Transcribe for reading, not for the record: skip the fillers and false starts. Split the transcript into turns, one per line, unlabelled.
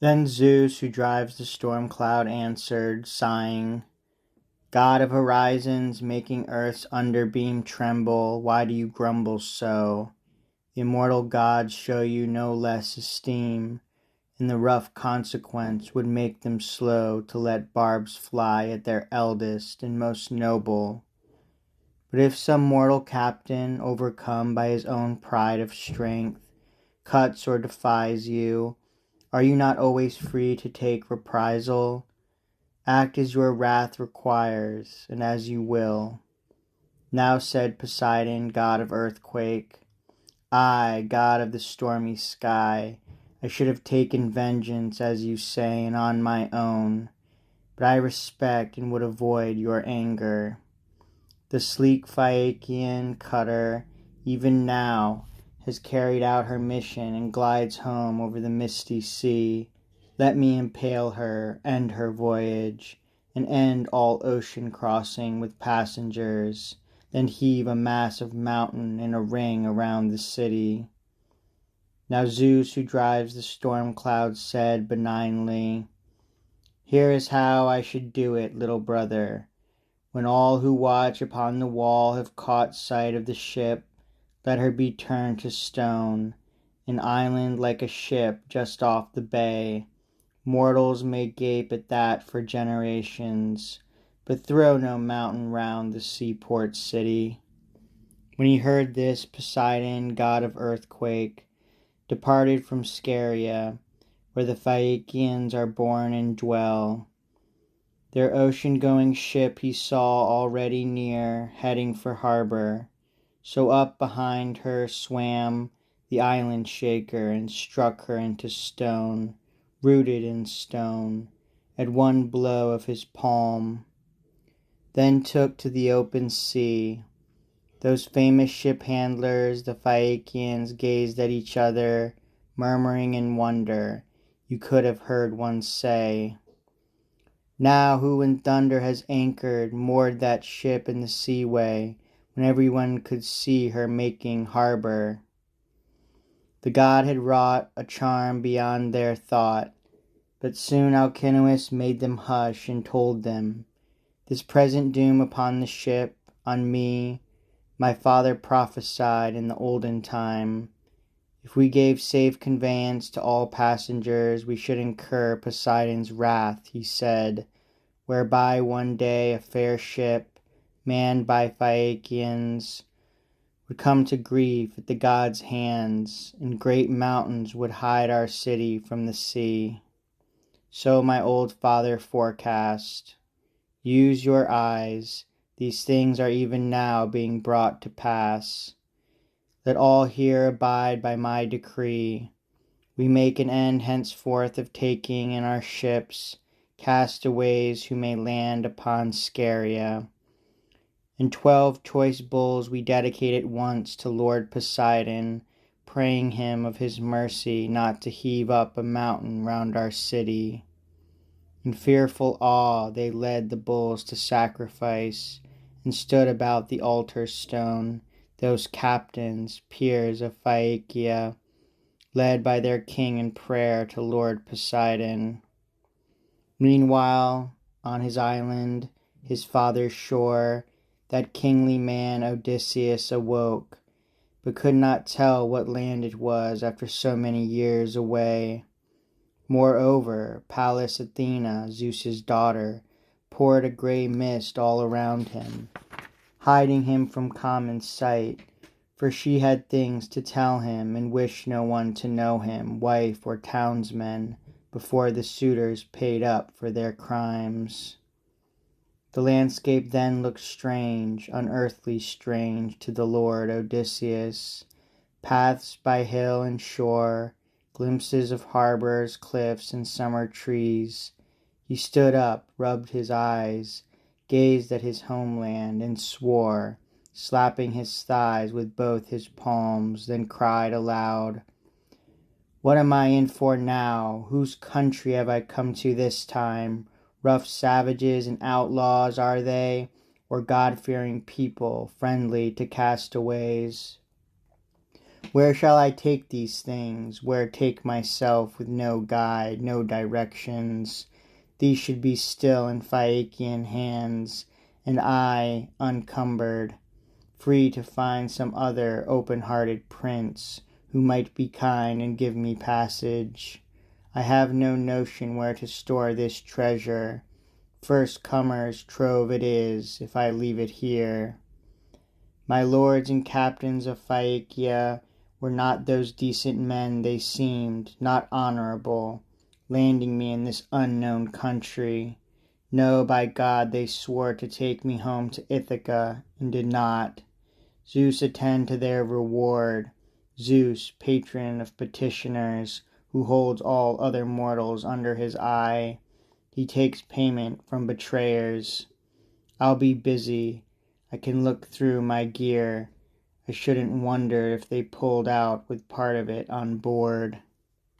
Then Zeus, who drives the storm cloud, answered, sighing, God of horizons, making earth's underbeam tremble, why do you grumble so? The immortal gods show you no less esteem, and the rough consequence would make them slow to let barbs fly at their eldest and most noble. But if some mortal captain, overcome by his own pride of strength, cuts or defies you, are you not always free to take reprisal? Act as your wrath requires, and as you will. Now said Poseidon, god of earthquake, I, god of the stormy sky, I should have taken vengeance, as you say, and on my own, but I respect and would avoid your anger. The sleek Phaeacian cutter, even now, has carried out her mission and glides home over the misty sea. Let me impale her, end her voyage, and end all ocean crossing with passengers, then heave a mass of mountain in a ring around the city. Now Zeus, who drives the storm clouds, said benignly, Here is how I should do it, little brother. When all who watch upon the wall have caught sight of the ship, let her be turned to stone, an island like a ship just off the bay. Mortals may gape at that for generations, but throw no mountain round the seaport city. When he heard this, Poseidon, god of earthquake, departed from Scheria, where the Phaeacians are born and dwell. Their ocean-going ship he saw already near, heading for harbor. So up behind her swam the island shaker and struck her into stone, rooted in stone, at one blow of his palm. Then took to the open sea. Those famous ship-handlers, the Phaeacians, gazed at each other, murmuring in wonder. You could have heard one say, Now who in thunder has anchored, moored that ship in the seaway, when everyone could see her making harbor? The god had wrought a charm beyond their thought, but soon Alcinous made them hush and told them, This present doom upon the ship, on me, my father prophesied in the olden time. If we gave safe conveyance to all passengers, we should incur Poseidon's wrath, he said, whereby one day a fair ship, manned by Phaeacians, would come to grief at the gods' hands, and great mountains would hide our city from the sea. So my old father forecast. Use your eyes. These things are even now being brought to pass. Let all here abide by my decree. We make an end henceforth of taking in our ships castaways who may land upon Scheria. And 12 choice bulls we dedicate at once to Lord Poseidon, praying him of his mercy not to heave up a mountain round our city. In fearful awe they led the bulls to sacrifice, and stood about the altar stone, those captains, peers of Phaeacia, led by their king in prayer to Lord Poseidon. Meanwhile, on his island, his father's shore, that kingly man Odysseus awoke, but could not tell what land it was after so many years away. Moreover, Pallas Athena, Zeus's daughter, poured a grey mist all around him, hiding him from common sight, for she had things to tell him and wished no one to know him, wife or townsman, before the suitors paid up for their crimes. The landscape then looked strange, unearthly strange, to the lord Odysseus. Paths by hill and shore, glimpses of harbors, cliffs, and summer trees. He stood up, rubbed his eyes, gazed at his homeland, and swore, slapping his thighs with both his palms, then cried aloud, What am I in for now? Whose country have I come to this time? Rough savages and outlaws are they, or God-fearing people, friendly to castaways? Where shall I take these things? Where take myself with no guide, no directions? These should be still in Phaeacian hands, and I, uncumbered, free to find some other open-hearted prince who might be kind and give me passage. I have no notion where to store this treasure. First comer's trove it is, if I leave it here. My lords and captains of Phaeacia were not those decent men they seemed, not honorable, landing me in this unknown country. No, by God, they swore to take me home to Ithaca, and did not. Zeus attend to their reward, Zeus, patron of petitioners, who holds all other mortals under his eye. He takes payment from betrayers. I'll be busy. I can look through my gear. I shouldn't wonder if they pulled out with part of it on board.